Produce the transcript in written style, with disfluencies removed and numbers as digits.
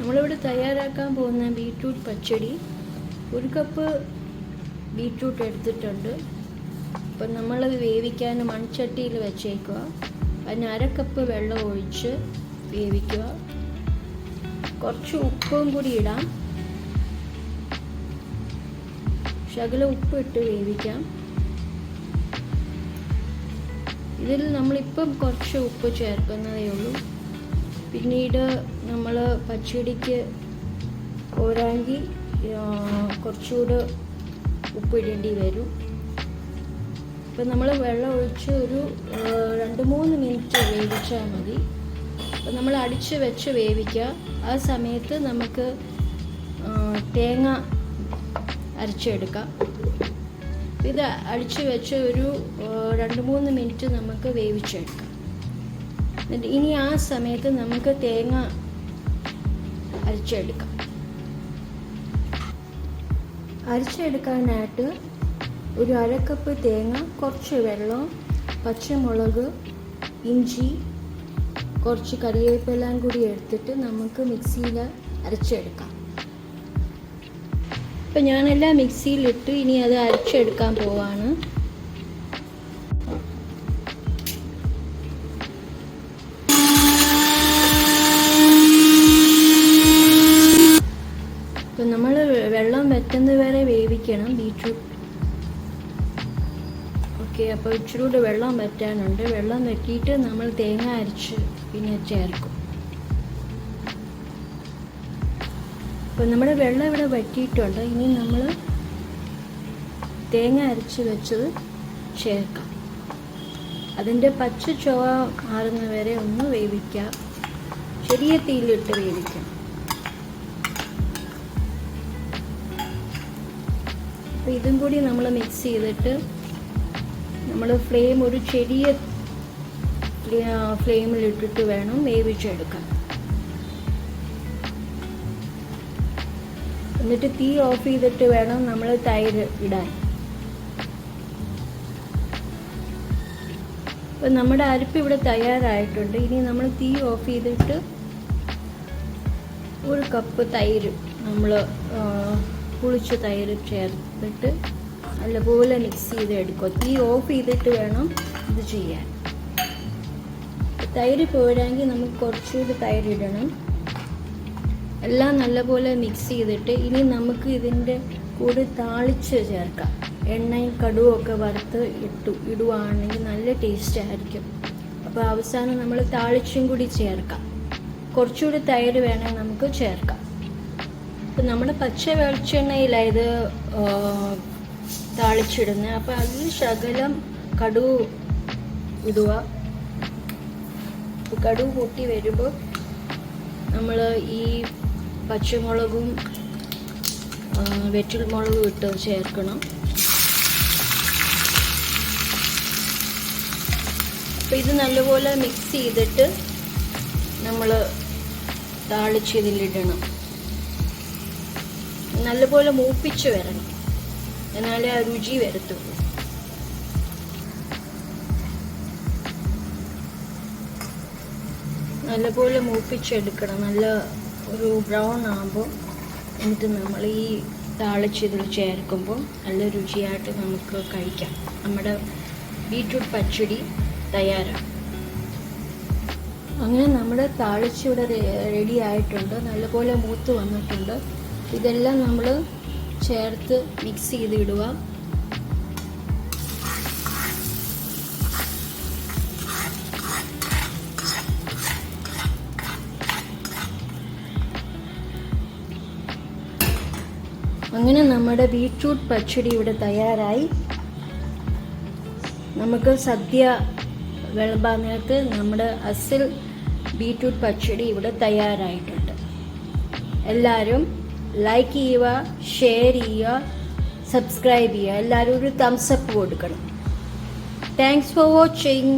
നമ്മളിവിടെ തയ്യാറാക്കാൻ പോകുന്ന ബീറ്റ്റൂട്ട് പച്ചടി. 1 കപ്പ് ബീറ്റ്റൂട്ട് എടുത്തിട്ടുണ്ട്. അപ്പം നമ്മളത് വേവിക്കാൻ മൺചട്ടിയിൽ വെച്ചേക്കുക. അതിന് 1/2 കപ്പ് വെള്ളം ഒഴിച്ച് വേവിക്കുക. കുറച്ച് ഉപ്പും കൂടി ഇടാം. ശകലം ഉപ്പ് ഇട്ട് വേവിക്കാം. ഇതിൽ നമ്മളിപ്പം കുറച്ച് ഉപ്പ് ചേർക്കുന്നതേ ഉള്ളൂ. പിന്നീട് നമ്മൾ പച്ചടിക്ക് പോരാങ്കിൽ കുറച്ചുകൂടെ ഉപ്പിടേണ്ടി വരും. ഇപ്പം നമ്മൾ വെള്ളം ഒഴിച്ച് ഒരു 2-3 മിനിറ്റ് വേവിച്ചാൽ മതി. അപ്പം നമ്മൾ അടിച്ച് വെച്ച് വേവിക്കുക. ആ സമയത്ത് നമുക്ക് തേങ്ങ അരച്ചെടുക്കാം. ഇത് അടിച്ച് വെച്ച് ഒരു 2-3 മിനിറ്റ് നമുക്ക് വേവിച്ചെടുക്കാം. ഇനി ആ സമയത്ത് നമുക്ക് തേങ്ങ അരച്ചെടുക്കാം. അരച്ചെടുക്കാനായിട്ട് ഒരു 1/2 കപ്പ് തേങ്ങ, കുറച്ച് വെള്ളം, പച്ചമുളക്, ഇഞ്ചി, കുറച്ച് കറിവേപ്പിലയും കൂടി എടുത്തിട്ട് നമുക്ക് മിക്സിയിൽ അരച്ചെടുക്കാം. ഇപ്പം ഞാനെല്ലാം മിക്സിയിലിട്ട് ഇനി അത് അരച്ചെടുക്കാൻ പോവാണ്. ഇപ്പം നമ്മൾ വെള്ളം വറ്റുന്നത് വരെ വേവിക്കണം ബീറ്റ്റൂട്ട്. ഓക്കെ, അപ്പോൾ ഇച്ചിരൂടെ വെള്ളം വറ്റാനുണ്ട്. വെള്ളം വറ്റിയിട്ട് നമ്മൾ തേങ്ങ അരച്ച് പിന്നെ ചേർക്കും. അപ്പോൾ നമ്മുടെ വെള്ളം ഇവിടെ വറ്റിയിട്ടുണ്ട്. ഇനി നമ്മൾ തേങ്ങ അരച്ച് വെച്ചത് ചേർക്കാം. അതിൻ്റെ പച്ച ചുവ മാറുന്ന വരെ ഒന്ന് വേവിക്കാം. ചെറിയ തീയിലിട്ട് വേവിക്കാം. അപ്പോൾ ഇതും കൂടി നമ്മൾ മിക്സ് ചെയ്തിട്ട് നമ്മൾ ഫ്ലെയിം ഒരു ചെറിയ ഫ്ലെയിമിലിട്ടിട്ട് വേണം വേവിച്ചെടുക്കാൻ. എന്നിട്ട് തീ ഓഫ് ചെയ്തിട്ട് വേണം നമ്മൾ തൈര് ഇടാൻ. അപ്പം നമ്മുടെ അരപ്പ് ഇവിടെ തയ്യാറായിട്ടുണ്ട്. ഇനി നമ്മൾ തീ ഓഫ് ചെയ്തിട്ട് 1 കപ്പ് തൈര്, നമ്മൾ പുളിച്ച തൈര് ചേർത്തിട്ട് നല്ലപോലെ മിക്സ് ചെയ്ത് എടുക്കുക. തീ ഓഫ് ചെയ്തിട്ട് വേണം ഇത് ചെയ്യാൻ. തൈര് പോരാങ്കിൽ നമുക്ക് കുറച്ചുകൂടി തൈര് ഇടണം. എല്ലാം നല്ലപോലെ മിക്സ് ചെയ്തിട്ട് ഇനി നമുക്ക് ഇതിൻ്റെ കൂടെ താളിച്ച് ചേർക്കാം. എണ്ണയും കടുവൊക്കെ വറുത്ത് ഇടുവാണെങ്കിൽ നല്ല ടേസ്റ്റ് ആയിരിക്കും. അപ്പോൾ അവസാനം നമ്മൾ താളിച്ചും കൂടി ചേർക്കാം. കുറച്ചുകൂടി തൈര് വേണമെങ്കിൽ നമുക്ക് ചേർക്കാം. ഇപ്പം നമ്മുടെ പച്ച വെളിച്ചെണ്ണയിലാണ് ഇത് താളിച്ചിടുന്നത്. അപ്പോൾ അതിൽ ശകലം കടുവ് ഇടുക. കടുവ് പൊട്ടി വരുമ്പോൾ നമ്മൾ ഈ പച്ചമുളകും വെറ്റിൽമുളകും ഇട്ട് ചേർക്കണം. അപ്പോൾ ഇത് നല്ലപോലെ മിക്സ് ചെയ്തിട്ട് നമ്മൾ താളിച്ചതിലിടണം. നല്ലപോലെ മൂപ്പിച്ച് വരണം, എന്നാലേ ആ രുചി വരത്തുള്ളൂ. നല്ലപോലെ മൂപ്പിച്ചെടുക്കണം. നല്ല ഒരു ബ്രൗൺ ആകുമ്പോൾ എന്നിട്ട് നമ്മൾ ഈ താളിച്ചതിൽ ചേർക്കുമ്പോൾ നല്ല രുചിയായിട്ട് നമുക്ക് കഴിക്കാം. നമ്മുടെ ബീറ്റ്റൂട്ട് പച്ചടി തയ്യാറാണ്. അങ്ങനെ നമ്മുടെ താളിച്ചിവിടെ റെഡി ആയിട്ടുണ്ട്. നല്ലപോലെ മൂത്ത് വന്നിട്ടുണ്ട്. ഇതെല്ലാം നമ്മൾ ചേർത്ത് മിക്സ് ചെയ്ത് ഇടുക. അങ്ങനെ നമ്മുടെ ബീറ്റ്റൂട്ട് പച്ചടി ഇവിടെ തയ്യാറായി. നമുക്ക് സദ്യ വിളമ്പാൻ നേരത്ത് നമ്മുടെ അസിൽ ബീറ്റ്റൂട്ട് പച്ചടി ഇവിടെ തയ്യാറായിട്ടുണ്ട്. എല്ലാവരും ലൈക്ക് ചെയ്യുക, ഷെയർ ചെയ്യുക, സബ്സ്ക്രൈബ് ചെയ്യുക. എല്ലാവരും ഒരു തംസ് അപ്പ് കൊടുക്കണം. Thanks for watching.